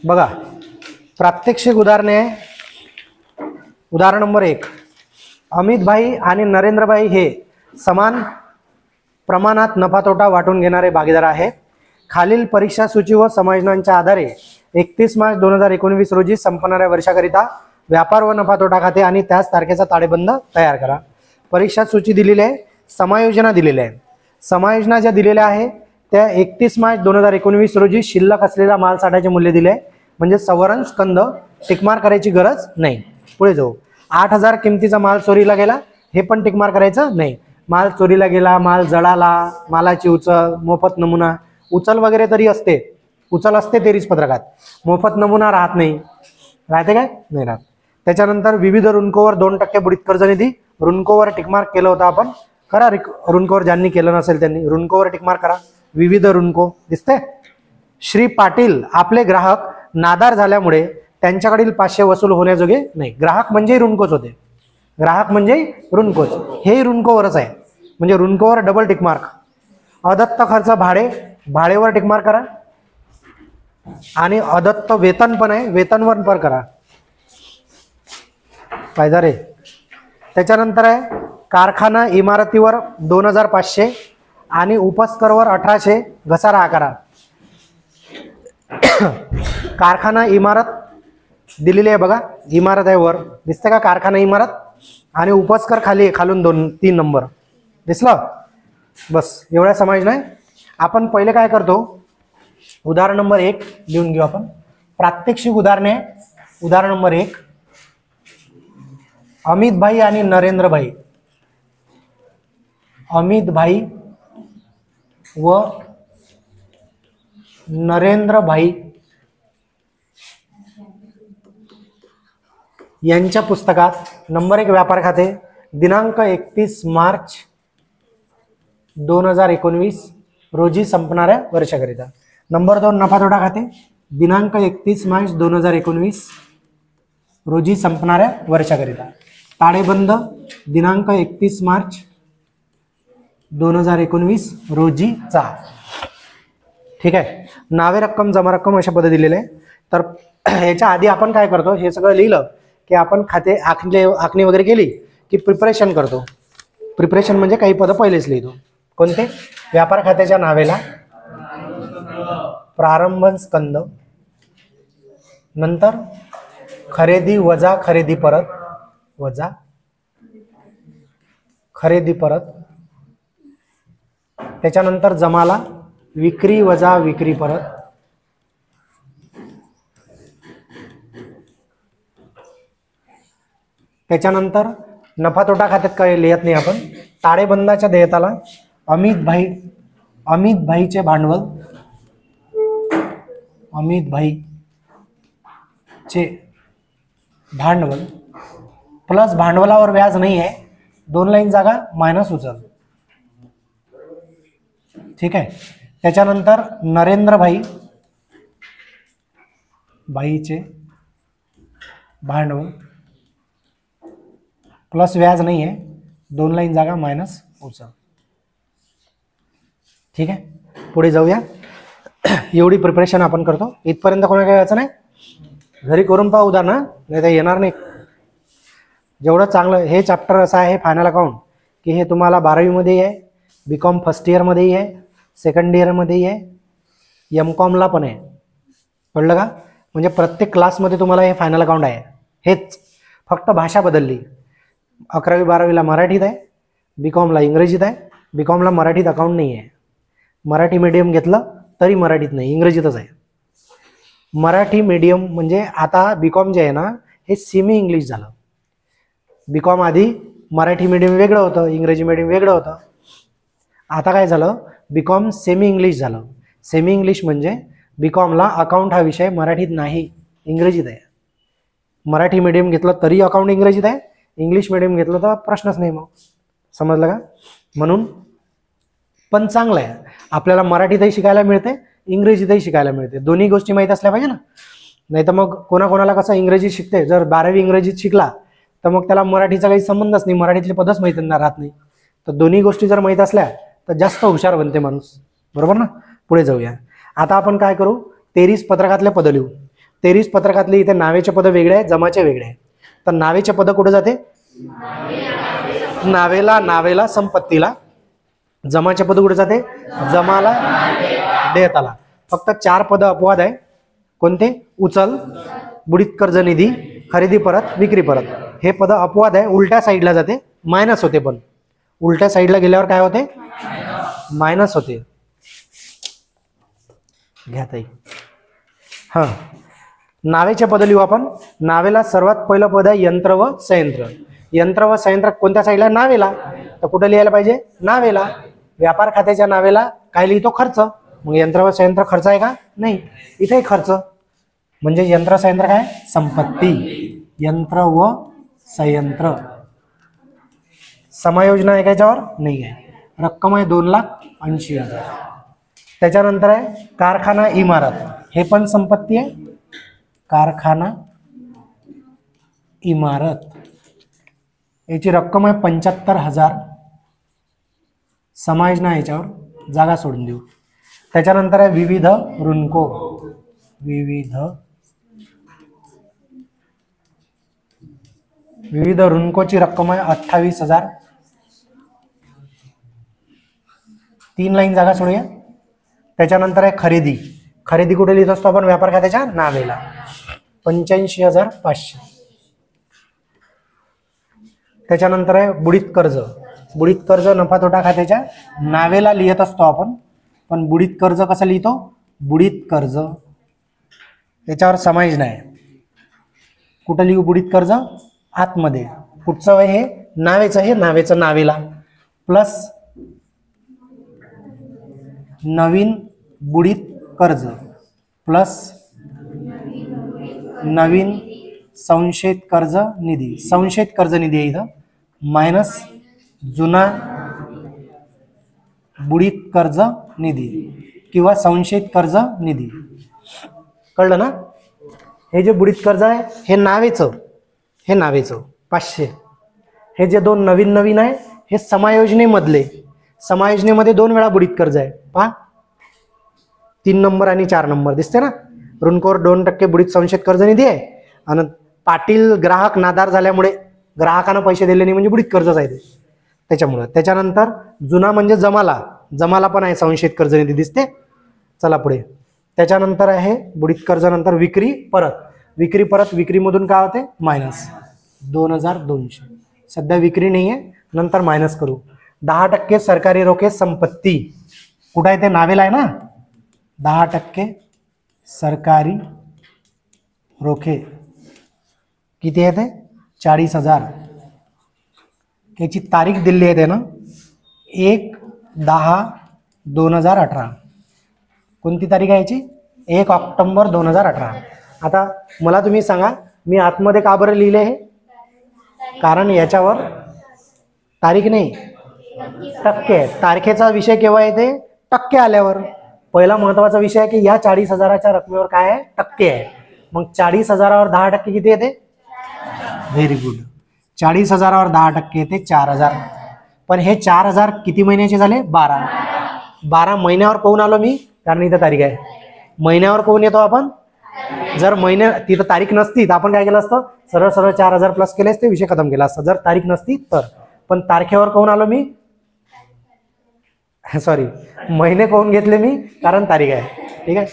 बघा प्रात्यक्षिक उदाहरणे आहे. उदाहरण नंबर 1, अमितभाई आणि नरेंद्रभाई हे समान प्रमाणात नफा तोटा वाटून घेणारे भागीदार आहेत. खालील परीक्षा सूची व समायोजनांच्या आधारे 31 मार्च 2019 रोजी संपणाऱ्या वर्षाकरिता व्यापार व नफा तोटा खाते आणि त्याच तारखेचा ताळेबंद तयार करा. परीक्षा सूची दिलेली आहे, समायोजना दिलेल्या आहे. समायोजना ज्या दिलेल्या आहे त्या 31 मार्च 2019 रोजी शिल्लक असलेल्या मालसाठ्याचे मूल्य दिले आहे, म्हणजे सवरण स्कंद टिकमार करायची गरज नाही. पुढे जाऊ. 8,000 किमतीचा माल चोरीला गेला, हे पण टिकमार करायचं नाही. माल चोरीला गेला, माल जळाला, मालाची उचल, मोफत नमुना, उचल वगैरे तरी असते, उचल असते 23 पत्रकात, मोफत नमुना राहत नाही. राहते काय? नाही राहत. त्याच्यानंतर विविध ऋणकोवर 2% बुडीत कर्ज निधी, ऋणकोवर टिकमार्क केलं होतं आपण, करा. ऋणकोवर ज्यांनी केलं नसेल त्यांनी ऋणकोवर टिकमार्क करा. विविध ऋणको दिसते. श्री पाटील आपले ग्राहक नादार झाल्यामुळे त्यांच्याकडील 500 वसूल होण्याजोगे नाही. ग्राहक म्हणजे ऋणकोच होते, ग्राहक म्हणजे ऋणकोच, हे ऋणकोवरच आहे, म्हणजे ऋणकोवर डबल टिकमार्क. अदत्त खर्च भाडे, भाडेवर टिकमार्क करा. आणि अदत्त वेतन पण आहे, वेतनवर पण करा. फायदा रे. त्याच्यानंतर आहे कारखाना इमारतीवर 2,500 आणि उपस्करवर 1,800 घसारा आकारा. कारखाना इमारत दिलेली आहे बघा, इमारत आहे वर दिसते का, कारखाना इमारत, आणि उपस्कर खाली, खालून 2-3 नंबर दिसलं. बस एवढ्या समायोजन आहे. आपण पहिले काय करतो, उदाहरण नंबर 1 लिहून घेऊ आपण. प्रात्यक्षिक उदाहरणे. उदाहरण नंबर 1, अमितभाई आणि नरेंद्रभाई, अमितभाई व नरेंद्रभाई यांच्या पुस्तकात नंबर 1 व्यापार खाते दिनांक 31 मार्च 2019 रोजी संपणाऱ्या वर्षाकरिता. नंबर 2 नफा तोटा खाते दिनांक 31 मार्च 2019 रोजी संपणाऱ्या वर्षाकरिता. ताळेबंद दिनांक 31 मार्च 2019 रोजीचा. ठीक आहे. नावे रक्कम जमा रक्कम अशा पद्धती दिलेले आहे. तर ह्याच्या आधी आपण काय करतो, हे सगळं लिहिलं की आपण खाते आखणी वगैरे केली की प्रिपरेशन करतो. प्रिपरेशन म्हणजे काही पद पहिलेच लिहितो. कोणते? व्यापार खात्याच्या नावेला प्रारंभ स्कंद, नंतर खरेदी वजा खरेदी परत, वजा खरेदी परत, त्याच्यानंतर जमाला विक्री वजा विक्री परत, त्याच्यानंतर नफा तोटा खात्यात काही लिहित नाही आपण. ताळेबंदाच्या देयताला अमितभाईचे भांडवल, अमितभाईचे भांडवल प्लस भांडवलावर व्याज नाही आहे, 2 लाईन जागा मायनस उचल. ठीक आहे. त्याच्यानंतर नरेंद्रभाई भाईचे भांडवल प्लस व्याज नाही आहे, 2 लाईन जागा मायनस उचल. ठीक आहे. पुढे जाऊया. एवढी प्रिपरेशन आपण करतो. इथपर्यंत कोणा काय यायचं नाही, घरी करून पाहू उदाहरण, नाही तर येणार नाही. जेवढं चांगलं हे चॅप्टर असं आहे फायनल अकाउंट की हे तुम्हाला 12वीमध्येही आहे, BCom फर्स्ट इयरमध्येही आहे, सेकंड इयरमध्येही आहे, MComला पण आहे. कळलं का? म्हणजे प्रत्येक क्लासमध्ये तुम्हाला हे फायनल अकाउंट आहे. हेच फक्त भाषा बदलली. 11वी 12वीला मराठीत आहे, BComला इंग्रजीत आहे. BComला मराठीत अकाउंट नाही आहे. मराठी मीडियम घेतलं तरी मराठीत नाही, इंग्रजीतच आहे. मराठी मीडियम म्हणजे आता BCom जे आहे ना हे सेमी इंग्लिश झालं. BCom आधी मराठी मीडियम वेगळं होतं, इंग्रजी मीडियम वेगळं होतं. आता काय झालं, BCom सेमी इंग्लिश झालं. सेमी इंग्लिश म्हणजे BComला अकाउंट हा विषय मराठीत नाही, इंग्रजीत आहे. मराठी मीडियम घेतलं तरी अकाउंट इंग्रजीत आहे, इंग्लिश मीडियम घेतलं तर प्रश्नच नाही. मग समजलं का? म्हणून पण चांगलं आहे, आपल्याला मराठीतही शिकायला मिळते, इंग्रजीतही शिकायला मिळते. दोन्ही गोष्टी माहीत असल्या पाहिजे ना. नाही तर मग कोणाकोणाला कसं इंग्रजी शिकते, जर 12वी इंग्रजीत शिकला तर मग त्याला मराठीचा काही संबंधच नाही, मराठीतले पदच माहीत राहत नाही. तर दोन्ही गोष्टी जर माहीत असल्या तर जास्त हुशार बनते माणूस. बरोबर ना? पुढे जाऊया. आता आपण काय करू, 23 पत्रकातले पद लिहू. 23 पत्रकातले इथे नावेचे पद वेगळे आहे, जमाचे वेगळे आहे. तर नावेचे पद कुठे जाते? नावेला, नावेला, संपत्तीला. जमाचे पद कुठे जाते? जमाला, देयताला. फक्त 4 पद अपवाद आहे. कोणते? उचल, बुडीत कर्ज निधी, खरेदी परत, विक्री परत. हे पद अपवाद आहे, उलट्या साईडला जाते, मायनस होते. पण उलट्या साईडला गेल्यावर काय होते? मायनस होते. घ्या ताई. हा, नावेचे पद लिहू आपण. नावेला सर्वात पहिलं पद आहे यंत्र व संयंत्र. यंत्र व संयंत्र कोणत्या साईडला? नावेला. तर कुठे लिहायला पाहिजे? नावेला. व्यापार खात्याच्या नावेला काय लिहितो? खर्च. मग यंत्र व संयंत्र खर्च आहे का? नाही, इथे खर्च. म्हणजे यंत्र संयंत्र काय? संपत्ती. यंत्र व संयंत्र. समायोजना आहे का याच्यावर? नाही आहे. रक्कम आहे 2,80,000. त्याच्यानंतर आहे कारखाना, इमारत. हे पण संपत्ती आहे. कारखाना, इमारत. याची रक्कम आहे 75,000. समायोजना आहे याच्यावर, जागा सोडून देऊ. त्याच्यानंतर आहे विविध ऋणको. विविध ऋणकोची रक्कम आहे 28,000. 3 लाईन जागा सोडूया. त्याच्यानंतर आहे खरेदी. खरेदी कुठे लिहित असतो आपण? व्यापार खात्याच्या नावेला. 85,500. त्याच्यानंतर आहे बुडीत कर्ज. बुडीत कर्ज नफा तोटा खात्याच्या नावेला लिहित असतो आपण. पण बुडीत कर्ज कसं लिहितो? बुडीत कर्ज. याच्यावर समायोजना आहे. कुठं लिहू बुडीत कर्ज? आतमध्ये. कुठचं आहे हे? नावेचं. हे नावेचं नावेला. प्लस नवीन बुडीत कर्ज, प्लस नवीन संशयित कर्ज निधी. संशयित कर्ज निधी आहे इथं. मायनस जुना बुडीत कर्ज निधी किंवा संशयित कर्ज निधी. कळलं ना? हे जे बुडीत कर्ज आहे हे नावेचं. हे नावेचं 500. हे जे 2 नवीन आहे हे समायोजनेमधले. समायोजनेमध्ये 2 वेळा बुडीत कर्ज आहे. पहा, 3 नंबर आणि 4 नंबर दिसते ना. ऋणकोवर 2% बुडीत संशयित कर्ज निधी आहे. आणि पाटील ग्राहक नादार झाल्यामुळे ग्राहकांना पैसे दिले नाही म्हणजे बुडीत कर्जच आहे ते. त्याच्यामुळे. त्याच्यानंतर जुना म्हणजे जमाला. जमाला पण आहे संशयित कर्ज निधी दिसते. चला पुढे. त्याच्यानंतर आहे बुडीत कर्ज. नंतर विक्री परत. विक्री परत. विक्रीमधून काय होते? मायनस 2,200. सध्या विक्री नाही आहे, नंतर मायनस करू. 10% सरकारी रोखे संपत्ती. कुठं आहे ते? नावेला आहे ना. 10% सरकारी रोखे किती आहे ते? 40,000. याची तारीख दिली आहे त्यानं 1/10/2018. कोणती तारीख आहे याची? 1 ऑक्टोबर 2018. आता मला तुम्ही सांगा, मी आतमध्ये का बरं लिहिले हे? कारण याच्यावर तारीख नाही, टक्के आहे. तारखेचा विषय केव्हा येते? टक्के आल्यावर. पहिला महत्वाचा विषय आहे की या 40,000च्या रकमेवर काय आहे? टक्के आहे. मग 40,000वर 10% किती येते? Very good. 40,000वर 10% येते 4,000. पण हे 4,000 किती महिन्याचे झाले? 12. 12 महिन्यावर कोण आलो मी? कारण इथं तारीख आहे. महिन्यावर कोण येतो आपण? जर महिन्या तिथं तारीख नसती तर आपण काय केलं असतं? सरळ सरळ 4,000 प्लस केले असते, विषय खतम केला असता. जर तारीख नसती तर. पण तारखेवर कोण आलो मी? सॉरी, महिने कोण घेतले मी? कारण तारीख आहे. ठीक आहे.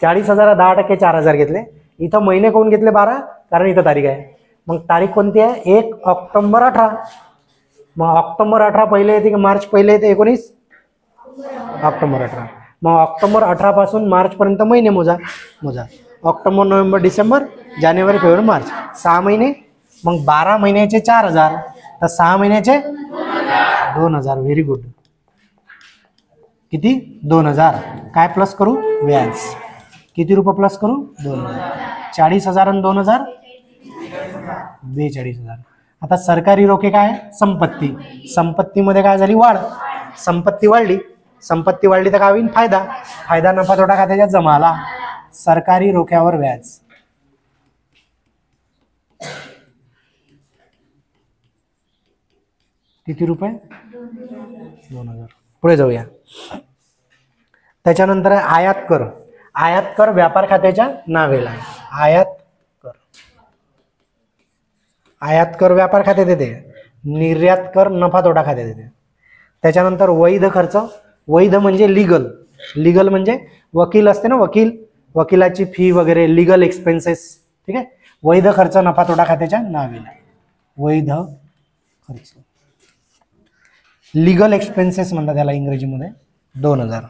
40,000 10% 4,000 घेतले. इथं महिने कोण घेतले? 12. कारण इथं तारीख आहे. मग तारीख कोणती आहे? 1 ऑक्टोबर 18. मग ऑक्टोबर 18 पहिले येते की मार्च पहिले येते? 19 ऑक्टोबर 18. मग ऑक्टोबर 18 पासून मार्च पर्यंत महिने मोजा. ऑक्टोबर, नोव्हेंबर, डिसेंबर, जानेवारी, फेब्रुवारी, मार्च. 6 महिने. मग 12 महिन्याचे 4,000. तर 6 महिन्याचे 2,000. Very good. किती? 2,000. काय प्लस करू? व्याज. किती रुपये प्लस करू? 2,000. 40,000 आणि 2,000 42,000. आता सरकारी रोखे काय? संपत्ती. संपत्तीमध्ये काय झाली? वाढ. संपत्ती वाढली. संपत्ती वाढली तर काय होईल? फायदा. फायदा नफा तोटा खात्याच्या जमाला. सरकारी रोख्यावर व्याज. किती रुपये? 2,000. पुढे जाऊया. त्याच्यानंतर आयात कर. आयात कर व्यापार खात्याच्या नावेला आहे. आयात कर व्यापार खात्यात येते, निर्यात कर नफा तोटा खात्यात येते. त्याच्यानंतर वैध खर्च, वैध म्हणजे लीगल, लीगल म्हणजे वकील असते ना, वकिलाची फी वगैरे, लीगल एक्सपेन्सेस. ठीक आहे, वैध खर्च नफा तोटा खात्याच्या नावेला, वैध खर्च, लीगल एक्सपेन्सेस म्हणतात त्याला इंग्रजीमध्ये, 2000.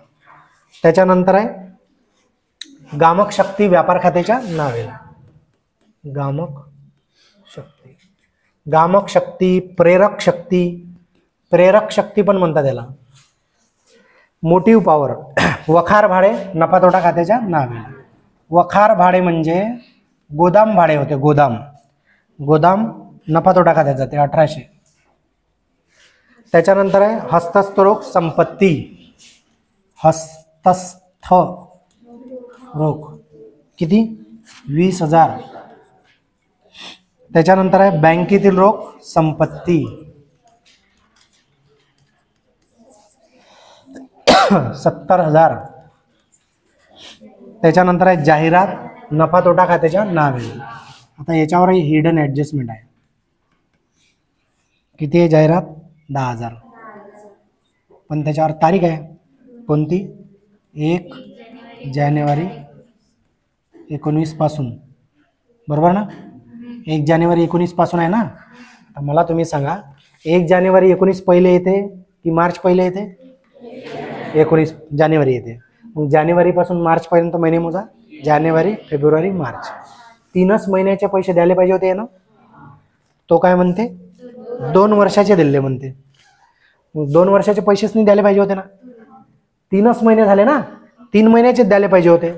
त्याच्यानंतर आहे गामक शक्ती व्यापार खात्याच्या नावेला, गामक शक्ती, गामक शक्ती, प्रेरक शक्ती, प्रेरक शक्ती पण म्हणतात त्याला, मोटिव्ह पॉवर. वखार भाडे नफा तोटा खात्याच्या नावेला. वखार भाडे म्हणजे गोदाम भाडे होते, गोदाम, गोदाम नफा तोटा खात्यात जाते 1800. त्याच्यानंतर आहे हस्तस्थ रोख संपत्ती, हस्तस्थ रोख किती, 20,000. त्याच्यानंतर आहे बँकेतील रोख संपत्ती 70,000. त्याच्यानंतर आहे जाहिरात नफा तोटा खात्याच्या नावेला. आता याच्यावरही हिडन ॲडजस्टमेंट आहे. किती आहे जाहिरात, 10,000. पण त्याच्यावर तारीख आहे कोणती, 1 जानेवारी 19 पासून, बरोबर ना, 1 जानेवारी 19 पासून आहे ना. तर मला तुम्ही सांगा 1 जानेवारी 19 पहिले येते की मार्च पहिले येते, 19 जानेवारी येते. मग जानेवारीपासून मार्चपर्यंत महिने मोजा, जानेवारी फेब्रुवारी मार्च, 3च महिन्याचे पैसे द्यायला पाहिजे होते ना. तो काय म्हणते, 2 वर्षाचे दिले म्हणते. मग 2 वर्षाचे पैसेच नाही द्यायला पाहिजे होते ना, 3च महिने झाले ना, 3 महिन्याचे द्यायला पाहिजे होते.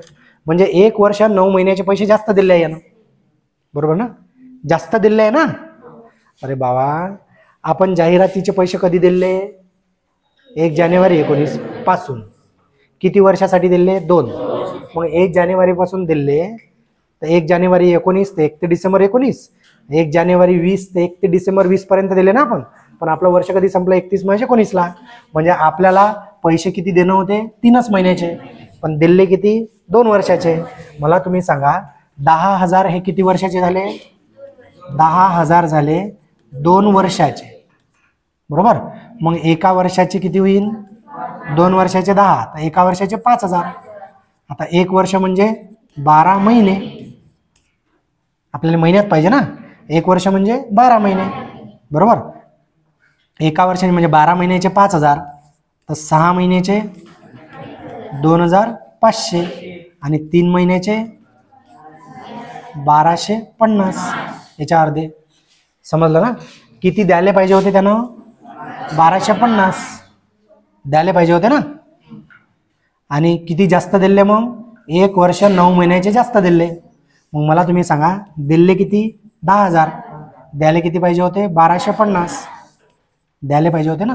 म्हणजे 1 वर्ष 9 महिन्याचे पैसे जास्त दिले आहे ना, बरोबर ना, जास्त दिले आहे ना. अरे बाबा, आपण जाहिरातीचे पैसे कधी दिले, 1 जानेवारी 19 पासून. किती वर्षासाठी दिले, 2. मग 1 जानेवारीपासून दिले तर 1 जानेवारी 19 ते 1 डिसेंबर 19, 1 जानेवारी 20 ते 1 डिसेंबर 20 पर्यंत दिले ना आपण. पण आपलं वर्ष कधी संपलं, 31 मार्च 19ला. म्हणजे आपल्याला पैसे किती देणं होते, 3च महिन्याचे, पण दिले किती, 2 वर्षाचे. मला तुम्ही सांगा 10,000 हे किती वर्षाचे झाले, 10,000 झाले 2 वर्षाचे, बरोबर. मग एका वर्षाचे किती होईल, 2 वर्षाचे 10, तर एका वर्षाचे 5,000. आता 1 वर्ष म्हणजे 12 महिने, आपल्याला महिन्यात पाहिजे ना, 1 वर्ष म्हणजे 12 महिने, बरोबर. एका वर्षाने म्हणजे 12 महिन्याचे 5,000, तर 6 महिन्याचे 2,500 आणि 3 महिन्याचे 1,250, याच्या अर्धे. समजलं ना. किती द्यायला पाहिजे होते त्यानं, 1,250 द्यायला पाहिजे होते ना. आणि किती जास्त दिले मग, 1 वर्ष 9 महिन्याचे जास्त दिले. मग मला तुम्ही सांगा दिले किती, 10,000, द्यायला किती पाहिजे होते, 1,250 द्यायला पाहिजे होते ना.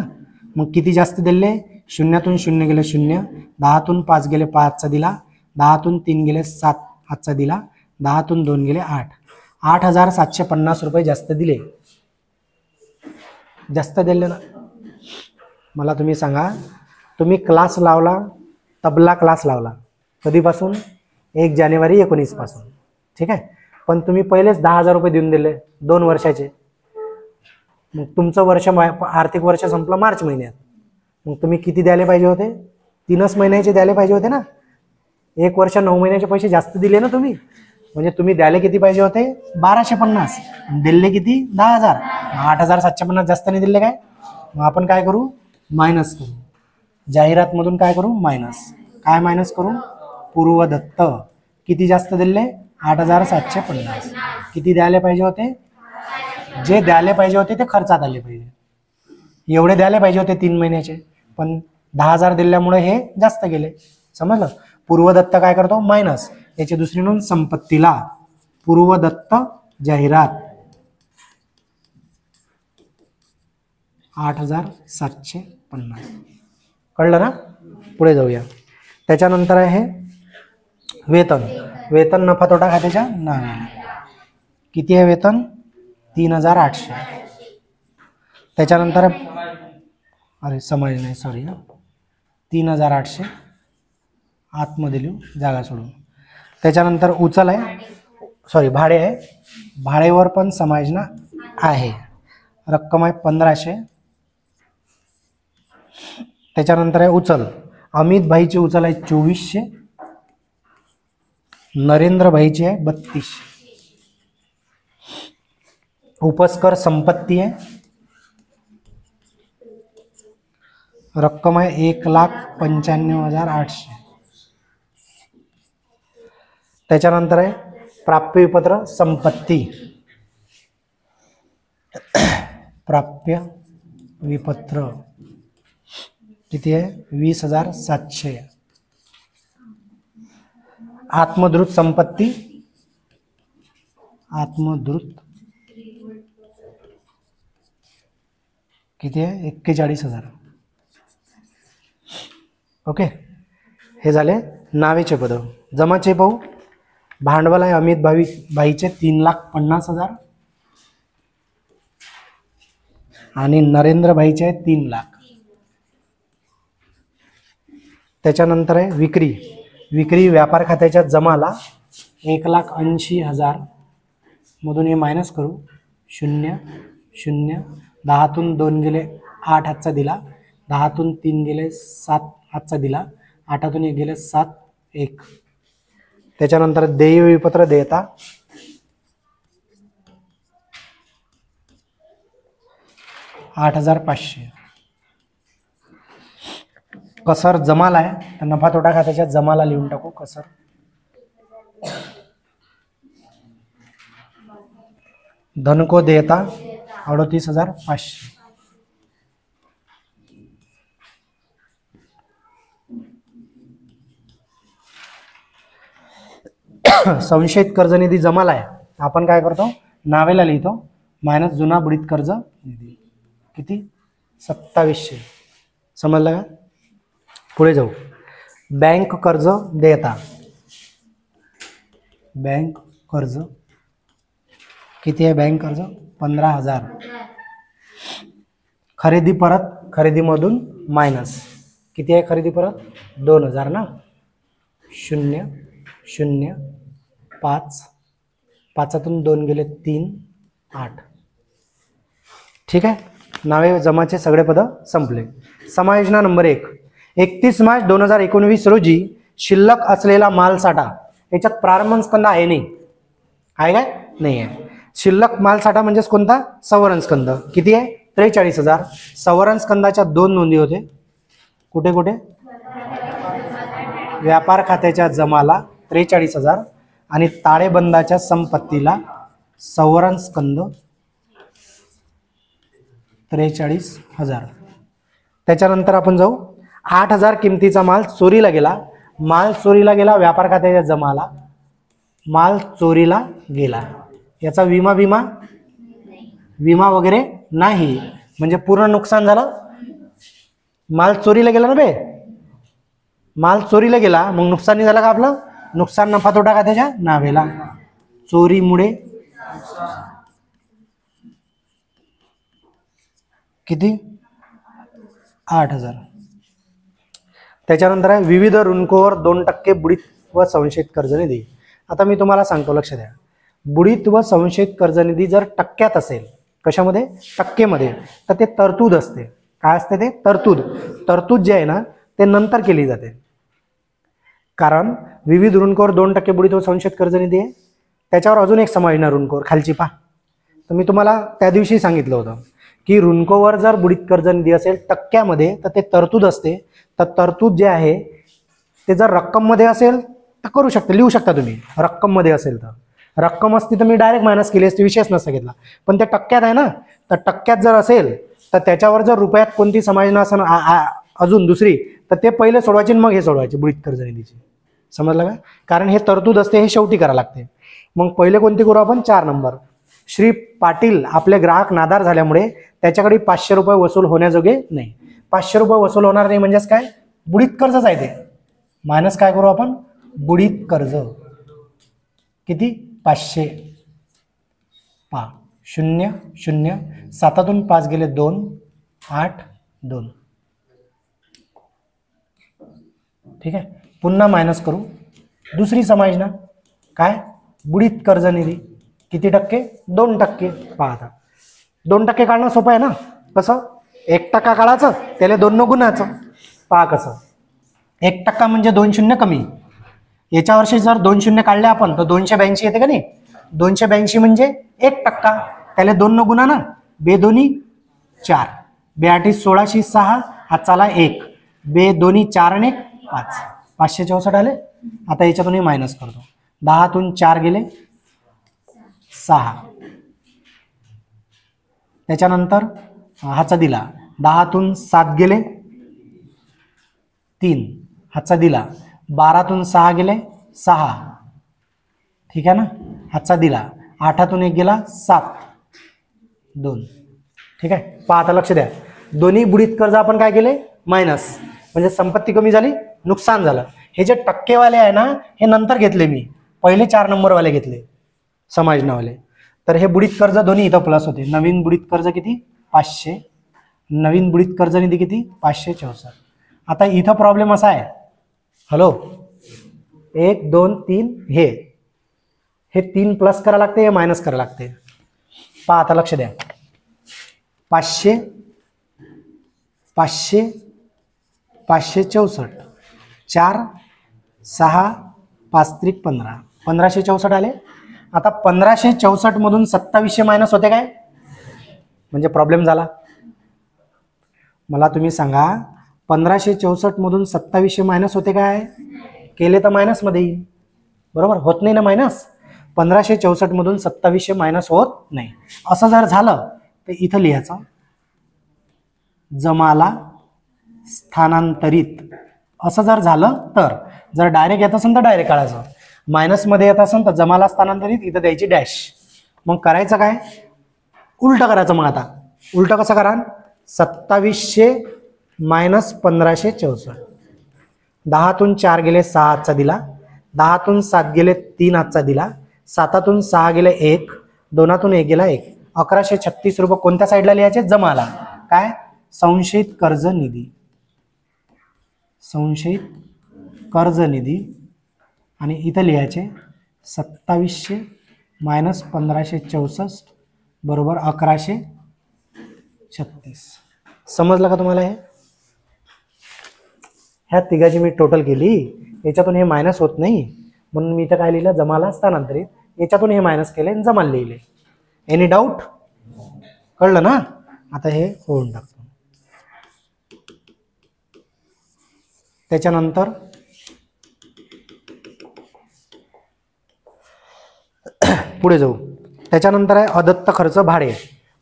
मग किती जास्त दिले, 0तून 0 गेले 0, 10तून 5 गेले 5चा दिला, 10तून 3 गेले 7 5चा दिला, 10तून 2 गेले 8, 8,750 रुपये जास्त दिले, जास्त दिले ना. मला तुम्ही सांगा, तुम्ही क्लास लावला, तबला क्लास लावला कधीपासून, 1 जानेवारी 19 पासून, ठीक आहे. पण तुम्ही पहिलेच 10,000 रुपये देऊन दिले 2 वर्षाचे. मग तुमचं वर्ष, आर्थिक वर्ष संपलं मार्च महिन्यात. मग तुम्ही किती द्यायला पाहिजे होते, 3च महिन्याचे द्यायला पाहिजे होते ना. 1 वर्ष 9 महिन्याचे पैसे जास्त दिले ना तुम्ही. म्हणजे तुम्ही द्यायला किती पाहिजे होते, 1,250, दिले किती, 10,000. 8,750 जास्त नाही दिले काय. मग आपण काय करू, मायनस करू, जाहिरातमधून काय करू, मायनस. काय मायनस करू, पूर्वदत्त किती जास्त दिले, 8,750. किती द्यायला पाहिजे होते, जे द्यायला पाहिजे होते ते खर्चात आले पाहिजे. एवढे द्यायला पाहिजे होते 3 महिन्याचे, पण 10,000 दिल्यामुळे हे जास्त गेले. समजलं. पूर्वदत्त काय करतो, मायनस. याची दुसरी नोंद संपत्तीला, पूर्वदत्त जाहिरात 8,750. कळलं ना. पुढे जाऊया. त्याच्यानंतर आहे वेतन. वेतन नफा तोटा खात्याच्या नावाने. किती आहे वेतन, 3,800. त्याच्यानंतर अरे समज नाही, सॉरी, 3,800 आतमध्ये लिहू जागा सोडून. त्याच्यानंतर उचल आहे, सॉरी भाडे आहे, भाडेवर पण समायोजना आहे. रक्कम आहे 1500. त्याच्यानंतर आहे उचल. अमित भाईची उचल आहे 2400. नरेंद्र भाईची आहे 3200. उपस्कर संपत्ती आहे, रक्कम आहे 1,95,800. त्याच्यानंतर आहे प्राप्य विपत्र संपत्ती. प्राप्य विपत्र किती आहे? 20,700. आत्मद्रुत संपत्ती, आत्मद्रुत किती आहे? 41,000. ओके, हे झाले नावेचे पद. जमाचे पाहू. भांडवल आहे अमित भाईचे 3,50,000 आणि नरेंद्र भाईचे आहे 3,00,000. त्याच्यानंतर आहे विक्री. विक्री व्यापार खात्याच्या जमाला 1,80,000 मधून हे मायनस करू. 0 0, 10तून 2 गेले 8 हातचा दिला, 10तून 3 गेले 7 हातचा दिला, 8तून 1 गेले 7 1. त्याच्यानंतर देय विपत्र देयता. $8,500. कसर जमाला आहे, तर नफा तोटा खात्याच्या जमाला लिहून टाकू कसर. धनको देयता 38,500. संशयित कर्ज निधी जमाला आहे, आपण काय करतो? नावेला लिहितो मायनस जुना बुडीत कर्ज निधी. किती? 2700. समजलं का? पुढे जाऊ. बँक कर्ज देयता. बँक कर्ज किती आहे? बँक कर्ज 15,000. खरेदी परत, खरेदीमधून मायनस किती आहे? खरेदी परत 2,000 ना. 0 0 5, 5तून 2 गेले 3 8. ठीक आहे. नावे जमाचे सगळे पद संपले. समायोजना नंबर 1. 31 मार्च 2019 रोजी शिल्लक असलेला मालसाठा. याच्यात प्रारंभ स्कंद आहे नाही? आहे काय? नाही आहे. शिल्लक मालसाठा म्हणजेच कोणता? संवरण स्कंद. किती आहे? 43,000. संवरण स्कंदाच्या 2 नोंदी होते. कुठे कुठे? व्यापार खात्याच्या जमाला 43,000 आणि ताळेबंदाच्या संपत्तीला संवरण स्कंद 43,000. त्याच्यानंतर आपण जाऊ. 8,000 किमतीचा माल चोरीला गेला. माल चोरीला गेला व्यापार खात्याच्या जमाला. माल चोरीला गेला, याचा विमा विमा वगैरे नाही, म्हणजे पूर्ण नुकसान झालं. माल चोरीला गेला ना बे, माल चोरीला गेला, मग नुकसानी झालं का आपलं? नुकसान नफा तोटा खात्याच्या नावेला. चोरीमुळे किती? 8,000. त्याच्यानंतर आहे विविध ऋणकोवर 2% बुडीत व संशयित कर्ज निधी. आता मी तुम्हाला सांगतो, लक्ष द्या. बुडीत व संशयित कर्ज निधी जर टक्क्यात असेल, कशामध्ये? टक्केमध्ये, तर ते तरतूद असते. काय असते ते? तरतूद. तरतूद जे आहे ना, ते नंतर केली जाते. कारण विविध ऋणकोवर 2% बुडीत व संशयित कर्ज निधी आहे, त्याच्यावर अजून एक समायोजना ऋणकोवर खालची पहा. तर मी तुम्हाला त्या दिवशी सांगितलं होतं की ऋणकोवर जर बुडीत कर्ज निधी असेल टक्क्यामध्ये, तर ते तरतूद असते. तर तरतूद जे आहे ते जर रक्कममध्ये असेल तर करू शकता, लिहू शकता तुम्ही. रक्कममध्ये असेल तर रक्कम असती तर मी डायरेक्ट मायनस केली असती, विशेष नसता घेतला. पण ते टक्क्यात आहे ना, तर टक्क्यात जर असेल तर त्याच्यावर जर रुपयात कोणती समायोजना असेल अजून दुसरी, तर ते पहिले सोडवायचे मग हे सोडवायचे बुडीत कर्ज निधीची. समजलं का? कारण हे तरतूद असते, हे शेवटी करावं लागते. मग पहिले कोणती करू आपण? 4 नंबर. श्री पाटील आपले ग्राहक नादार झाल्यामुळे त्याच्याकडे 500 रुपये वसूल होण्याजोगे नाही. 500 रुपये वसूल होणार नाही म्हणजेच काय? बुडीत कर्जच आहे ते. मायनस काय करू आपण? बुडीत कर्ज किती? 500. 0 0, 7तून 5 गेले 2 8 2. ठीक आहे. पुन्हा मायनस करू. दुसरी समायोजना काय, बुडीत कर्ज निधी किती टक्के, 2%. पहा आता 2% काढणं सोपं आहे ना. कसं, 1% काढायचं, त्याला 2 न गुणाचं. पहा कसं, 1% म्हणजे 2 शून्य कमी. याच्या वर्षी जर 2 शून्य काढले आपण तर 282 येते का नाही. 282 म्हणजे 1%, त्याला 2 न गुणा ना. बे दोन्ही 4, बे आठी 16 6, हात चाला 1, बे दोन्ही 4 आणि 1 5, 564 आले. आता याच्यातून मायनस करतो. 10तून 4 गेले 6. त्याच्यानंतर हाचा दिला. 10तून 7 गेले 3, हाचा दिला. 12तून 6 गेले 6, ठीक आहे ना. हाचा दिला. 8तून 1 गेला 7, 2, ठीक आहे. पहा आता लक्ष द्या, दोन्ही बुडीत कर्ज आपण काय केले, मायनस. म्हणजे संपत्ती कमी झाली, नुकसान झालं. हे जे टक्केवाले आहे ना, हे नंतर घेतले मी, पहिले 4 नंबरवाले घेतले समायोजनावाले. तर हे बुडीत कर्ज दोन्ही इथं प्लस होते. नवीन बुडीत कर्ज किती, 500. नवीन बुडीत कर्ज निधी किती, 564. आता इथं प्रॉब्लेम असा आहे, हॅलो, 1 2 3 हे 3 प्लस करा लागते, हे मायनस करा लागते. पहा आता लक्ष द्या, 500 500 564, 4 6 5 त्रिक 15, 1564 आले. आता 1564 मधून 2700 मायनस होते काय, म्हणजे प्रॉब्लेम झाला. मला तुम्ही सांगा, 1564 मधून 2700 मायनस होते काय, केले तर मायनस मध्ये येईल, बरोबर. होत नाही ना मायनस. 1564 मधून 2700 मायनस होत नाही. असं जर झालं तर इथं लिहायचं, जमाला स्थानांतरित. असं जर झालं तर, जर डायरेक्ट येत असेल तर डायरेक्ट काढायचं, मायनसमध्ये येत असेल तर जमाला स्थानांतरित, इथं द्यायची डॅश. मग करायचं काय, उलटं करायचं. मग आता उलटं कसं करा, 2700 मायनस 1564. 10तून 4 गेले 6, हातचा दिला. 10तून 7 गेले 3, हातचा दिला. 7तून 6 गेले 1, 2तून 1 गेला 1. 1136 रुपये कोणत्या साईडला लिहायचे, जमाला. काय, संशयित कर्ज निधी, संशयित कर्ज निधी. आणि इथं लिहायचे 2700 मायनस 1564 बरोबर 1136. समजलं का तुम्हाला. हे ह्या तिघाची मी टोटल केली, याच्यातून हे मायनस होत नाही म्हणून मी इथं काय लिहिलं, जमाला स्थानांतरित. याच्यातून हे मायनस केले आणि जमाला लिहिले. एनी डाऊट, कळलं ना. आता हे होऊन टाकतो. त्याच्यानंतर पुढे जाऊ. त्याच्यानंतर आहे अदत्त खर्च भाडे.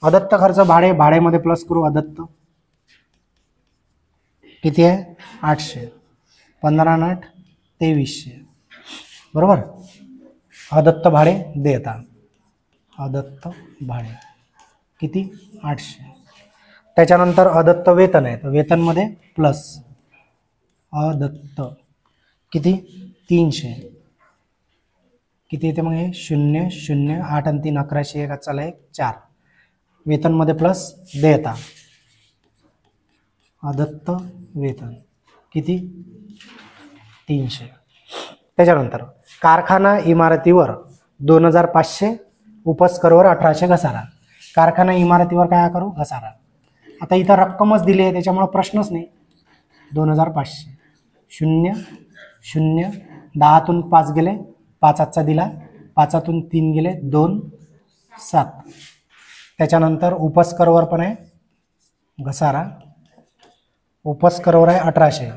अदत्त खर्च भाडे, भाड्यामध्ये प्लस करू. अदत्त किती आहे, 800. 15 8 2300, बरोबर. अदत्त भाडे देता, अदत्त भाडे किती, 800. त्याच्यानंतर अदत्त वेतन आहे, तर वेतनमध्ये प्लस अदत्त किती, 300. किती येते मग हे, 0 0 8 आणि 3 1100, 1 चला 1 4. वेतनमध्ये प्लस देयता, अदत्त वेतन किती, 300. त्याच्यानंतर कारखाना इमारतीवर 2500, उपस्करवर 1800 घसारा. कारखाना इमारतीवर काय करू, घसारा. आता इथं रक्कमच दिली आहे त्याच्यामुळे प्रश्नच नाही. 2500, 0 0, 10तून 5 गेले 5, हातचा दिला. 5तून 3 गेले 2 7. त्याच्यानंतर उपस्करवर पण आहे घसारा. उपस्करवर आहे 1800,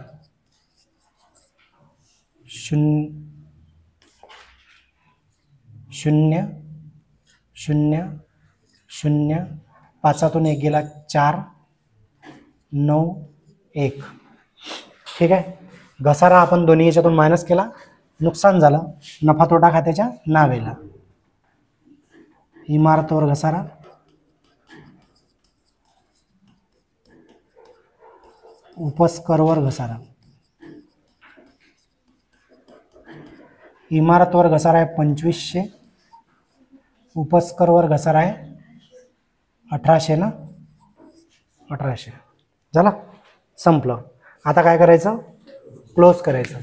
0 0 0 0, 5तून 1 गेला 4 9 1. ठीक आहे. घसारा आपण दोन्ही याच्यातून मायनस केला, नुकसान झालं, नफा तोटा खात्याच्या नावेला. इमारतीवर घसारा, उपस्करवर घसारा. इमारतवर घसारा आहे 2500, उपस्करवर घसारा आहे 1800 ना, 1800. झालं, संपलं. आता काय करायचं, क्लोज करायचं.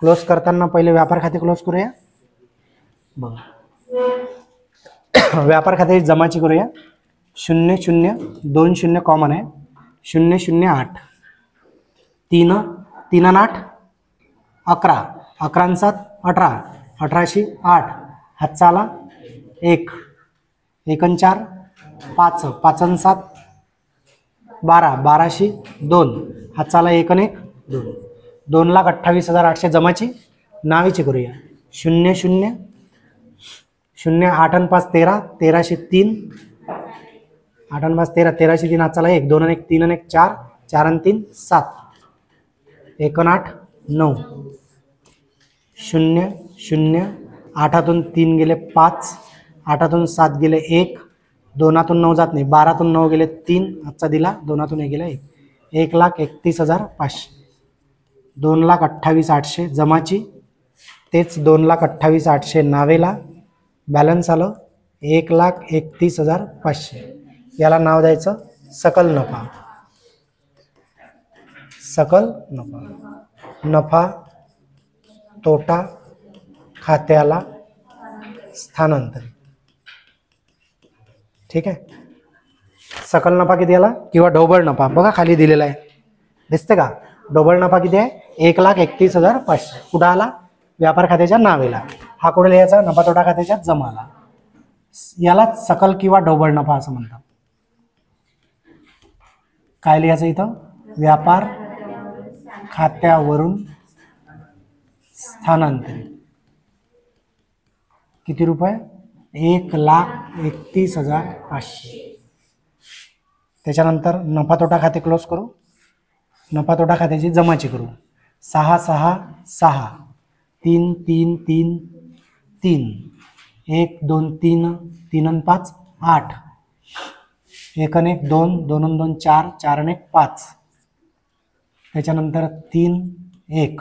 क्लोज करताना पहिले व्यापार खाते क्लोज करूया. बघा व्यापार खात्याची जमाची करूया. 0 0 2 0 कॉमन आहे. 0 0 8 3 3 आणि 8 11 11 आणि 7 18 18शी 8 हातचा आला 1 1 आणि 4 5 5 आणि 7 12 12शी 2 हातचा आला 1 आणि 1 2 2,28,800 जमाची. नावीची करूया. 0 0 0 8 आणि 5 13 13शी 3 8 आणि 5 13 13शी 3 हातचा आला 1 2 आणि 1 3 आणि 1 4 4 आणि 3 7 1 आणि 8 9 0 0 8तून 3 गेले 5 8तून 7 गेले 1 2तून 9 जात नाही 12तून 9 गेले 3 हातचा दिला 2तून 1 गेला 1 1,31,500 2,28,800 जमाची. तेच 2,28,800 नावेला. बॅलन्स आलं 1,31,500. याला नाव द्यायचं सकल नफा. सकल नफा. नफा तोटा खात्याला स्थानांतरित. ठीक आहे. सकल नफा किती आला किंवा ढोबळ नफा बघा खाली दिलेला आहे दिसते का. ढोबळ नफा किती आहे 1,31,500. कुठं आला व्यापार खात्याच्या नावेला. हा कुठे लिहायचा नफा तोटा खात्याच्या जमाला. यालाच सकल किंवा ढोबळ नफा असं म्हणतात. काय लिहायचं इथं व्यापार खात्यावरून स्थानांतरित. किती रुपये 1,31,500. त्याच्यानंतर नफा तोटा खाते क्लोज करू. नफा तोटा खात्याची जमाची करू. 6 6 6 3 3 3 3 1 2 3 3 आणि 5 8 1 आणि 1 2 2 आणि 2 4 4 आणि 1 5. त्याच्यानंतर 3 1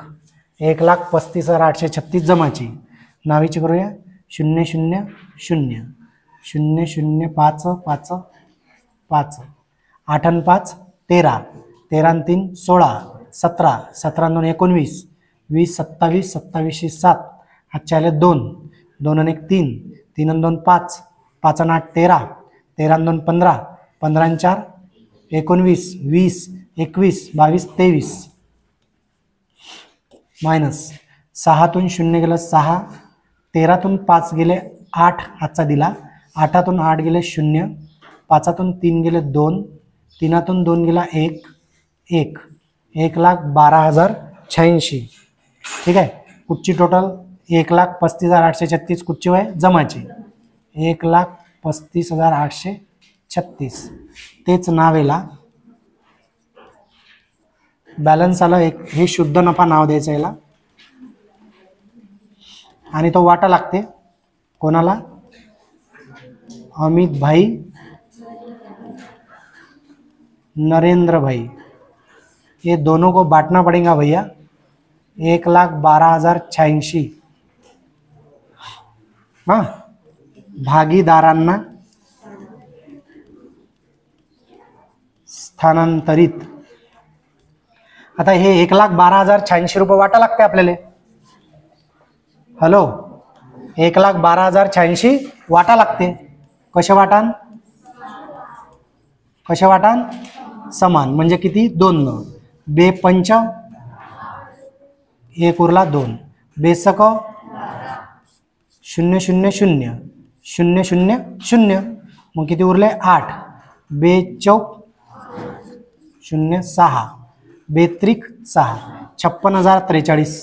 1,35,836 जमाची. नावीची करूया. 0 0 0 0 0 5 5 5 8 आणि 5 13 13 आणि 3 16 17 17 आणि 2 19 20 27 27शी 7 हातच्या आले 2 2 आणि 1 3 3 आणि 2 5 5 आणि 8 13 13 आणि 2 15 15 आणि 4 19 20 21 22 23 मायनस 6तून 0 गेलं 6 13तून 5 गेले 8 हातचा दिला 8तून 8 गेले 0 5तून 3 गेले 2 3तून 2 गेला 1 1 1,12,086. ठीक आहे. कुठची टोटल 1,35,836 कुठची वय जमाची 1,35,836. तेच नावेला. बॅलन्स आलं एक. हे शुद्ध नफा नाव द्यायचं याला. आणि तो वाटा लागते कोणाला अमित भाई नरेंद्र भाई. ये दोनों को बांटना पड़ेगा भैया. 1,12,086. हाँ भागीदारांना स्थानांतरित. आता हे 1,12,086 रुपये वाटा लागते आपल्याला. हॅलो 1,12,086 वाटा लागते. कशा वाटान कशा वाटान समान म्हणजे किती 2 बे 5 1 उरला 2 बेसक 0 0 0 0 0 0 मग किती उरले 8 बे 4 0 6 बेत्रिक 6 56,043.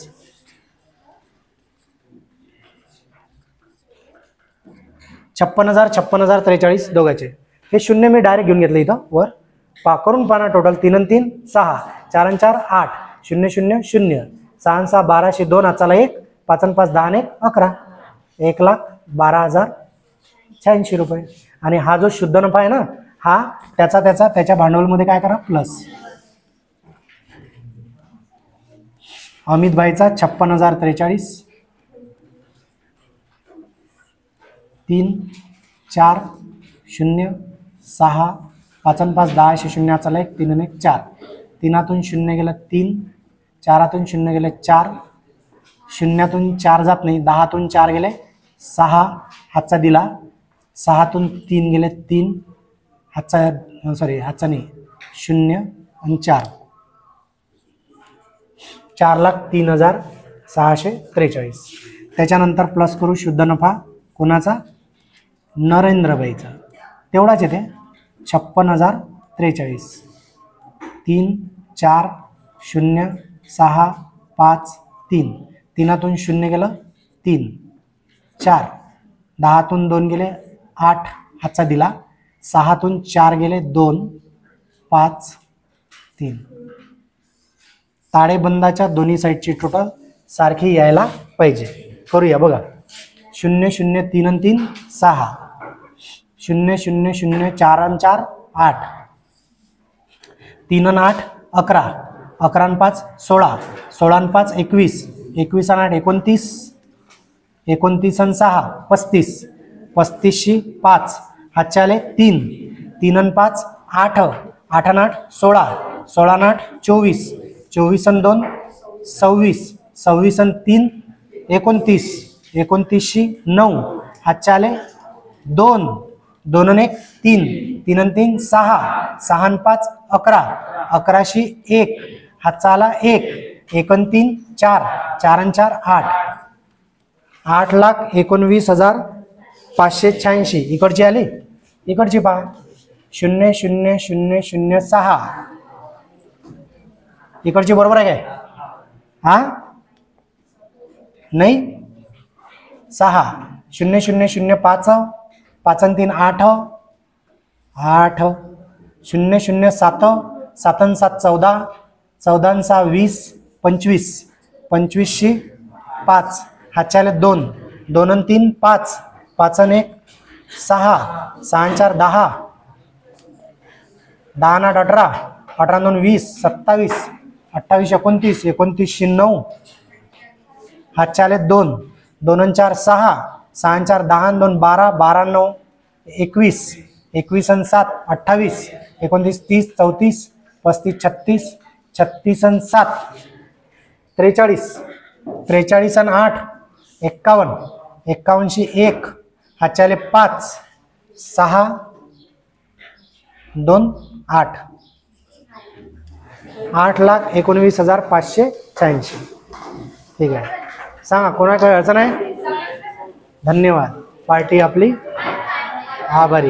56,043 दोघांचे. हे शून्य मी डायरेक्ट घेऊन घेतलं इथं वर करून पाना. टोटल 3 आणि 3 6 4 आणि 4 8 0 0 0 6 आणि 6 12शी 2 हाताला 1 5 आणि 5 10 आणि 1 11 1,12,086 रुपये. आणि हा जो शुद्ध नफा आहे ना हा त्याच्या भांडवलमध्ये काय करा प्लस. अमित भाईचा 56,043 3 4 0 6 5 आणि 5 10 0 चाला 1 3 आणि 1 4 3तून 0 गेलं 3 4तून 0 गेलं 4 शून्यातून 4 जात नाही, 10तून 4 गेले 6, हातचा दिला, 6तून 3 गेले 3, हातचा सॉरी हातचा नाही 0 आणि 4, 4,03,643. त्याच्यानंतर प्लस करू शुद्ध नफा कोणाचा? नरेंद्रबाईचा. तेवढाच येते 56,043. 3 4 0 6 5 3, 3तून 0 गेलं 3, 4, 10तून 2 गेले 8, हातचा दिला, 6तून 4 गेले 2, 5 3. ताळेबंदाच्या दोन्ही साईडची टोटल सारखी यायला पाहिजे. करूया बघा. 0 0 3 आणि 3 6, 0 0 0 4 आणि 4 8, 3 आणि 8 11, 11 आणि 5 16, 16 आणि 5 21, 21 आणि 8 29, 29 आणि 6 35, 35शी 5, हातचे आले 3, 3 आणि 5 8, 8 आणि 8 16, 16 आणि 8 24, 24 आणि 2 26, 26 आणि 3 29, 29शी 9, हातचे आले 2, 2 आणि 1 3, 3 आणि 3 6, 6 आणि 5 11, 11शी 1, हातचा आला 1, 1 आणि 3 4, 4 आणि 4 8, 8,19,586. इकडची आली, इकडची पहा 0 0 0 0 6, इकडची बरोबर आहे काय? हा नाही 6, 0 0 0 5, 5 आणि 3 8, 8 0 0 7, 7 आणि 7 14, 14 आणि 6 20, 25, 25शी 5, हातच्या आले 2, 2 आणि 3 5, 5 आणि 1 6, 6 आणि 4 10, 10 आणि 8 18, 18 आणि 2 20, 27, 28 29, 29शी 9, हातच्या आले 2, 2 आणि 4 6, 6 आणि 4 10 आणि 2 12, 12 आणि 9 21, 21 आणि 7 28, 29 30 34 35 36, 36 आणि 7 43, 43 आणि 8 51, 51शी 1, हातच्या आले 5 6 2 8, 8,19,586. ठीक आहे. सांगा कोणाकडे अडचण आहे? धन्यवाद. पार्टी आपली आभारी आहे.